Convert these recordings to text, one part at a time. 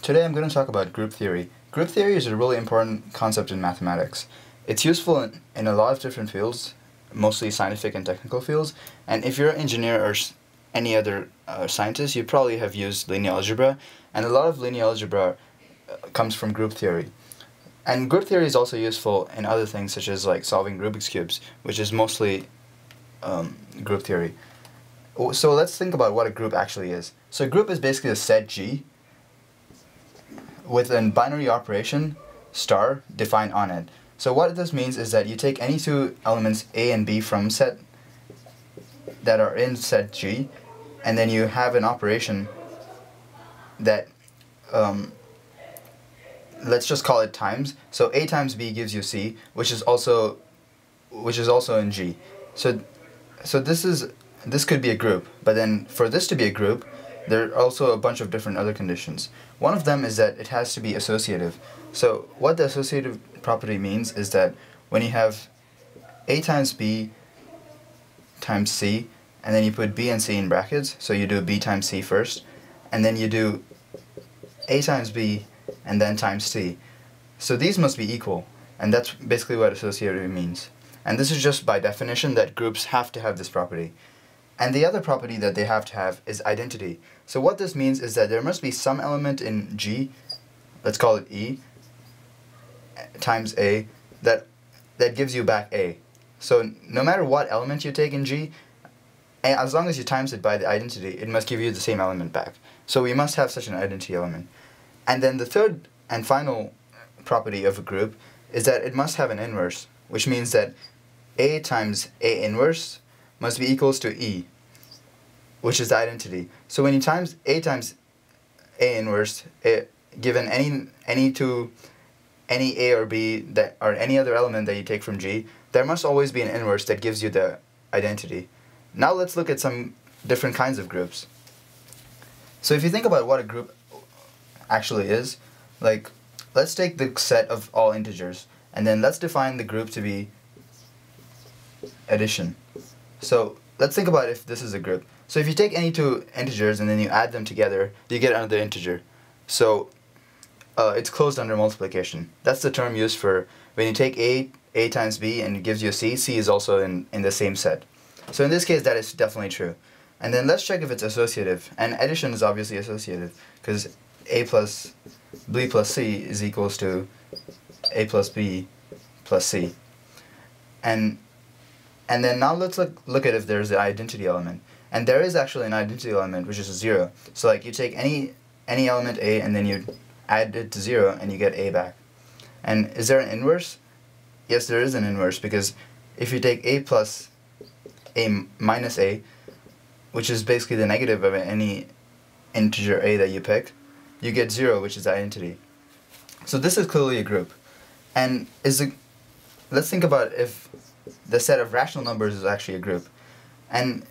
Today I'm going to talk about group theory. Group theory is a really important concept in mathematics. It's useful in a lot of different fields, mostly scientific and technical fields, and if you're an engineer or any other scientist, you probably have used linear algebra, and a lot of linear algebra comes from group theory. And group theory is also useful in other things such as like solving Rubik's cubes, which is mostly group theory. So let's think about what a group actually is. So a group is basically a set G with a binary operation star defined on it. So what this means is that you take any two elements A and B from set that are in set G, and then you have an operation that let's just call it times. So A times B gives you C, which is also in G. So this could be a group, but then for this to be a group, there are also a bunch of different other conditions. One of them is that it has to be associative. So what the associative property means is that when you have A times B times C, and then you put B and C in brackets, so you do B times C first, and then you do A times B and then times C. So these must be equal, and that's basically what associative means. And this is just by definition that groups have to have this property. And the other property that they have to have is identity. So what this means is that there must be some element in G, let's call it E, times A, that gives you back A. So no matter what element you take in G, as long as you times it by the identity, it must give you the same element back. So we must have such an identity element. And then the third and final property of a group is that it must have an inverse, which means that A times A inverse must be equals to E, which is the identity. So when you times A inverse, given any A or B that or any other element that you take from G, there must always be an inverse that gives you the identity. Now let's look at some different kinds of groups. So if you think about what a group actually is, like let's take the set of all integers, and then let's define the group to be addition. So let's think about if this is a group. So if you take any two integers and then you add them together, you get another integer. So it's closed under multiplication. That's the term used for when you take A times B and it gives you a C, C is also in the same set. So in this case that is definitely true. And then let's check if it's associative. And addition is obviously associative because A plus B plus C is equals to A plus B plus C. And then now let's look at if there's an identity element. And there is actually an identity element, which is a 0. So like you take any element A and then you add it to 0 and you get A back. And is there an inverse? Yes, there is an inverse, because if you take A plus A minus A, which is basically the negative of any integer A that you pick, you get 0, which is the identity. So this is clearly a group. And let's think about if the set of rational numbers is actually a group. And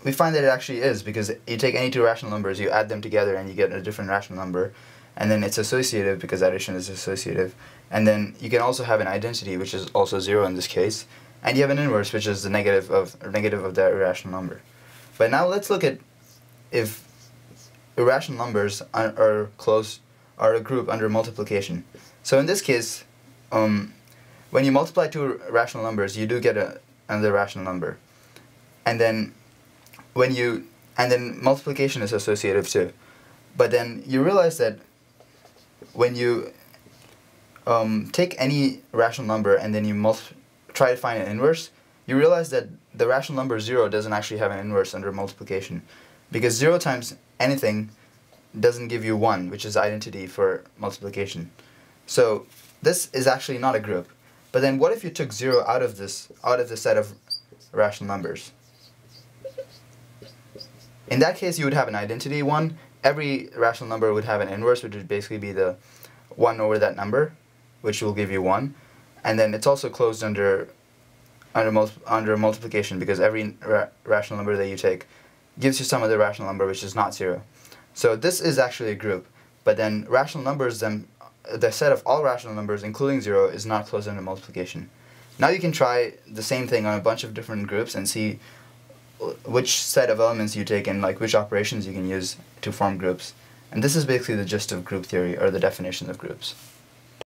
we find that it actually is, because you take any two rational numbers, you add them together and you get a different rational number, and then it's associative because addition is associative. And then you can also have an identity, which is also 0 in this case, and you have an inverse, which is the negative of that irrational number. But now let's look at if irrational numbers are a group under multiplication. So in this case, when you multiply two rational numbers, you do get another rational number. And then multiplication is associative too. But then you realize that when you take any rational number and then you try to find an inverse, you realize that the rational number 0 doesn't actually have an inverse under multiplication, because 0 times anything doesn't give you 1, which is identity for multiplication. So this is actually not a group. But then what if you took 0 out of the set of rational numbers? In that case, you would have an identity 1. Every rational number would have an inverse, which would basically be the 1 over that number, which will give you 1. And then it's also closed under multiplication, because every rational number that you take gives you some other rational number, which is not 0. So this is actually a group. But then rational numbers, the set of all rational numbers, including 0, is not closed under multiplication. Now you can try the same thing on a bunch of different groups and see which set of elements you take and like which operations you can use to form groups. And this is basically the gist of group theory, or the definition of groups.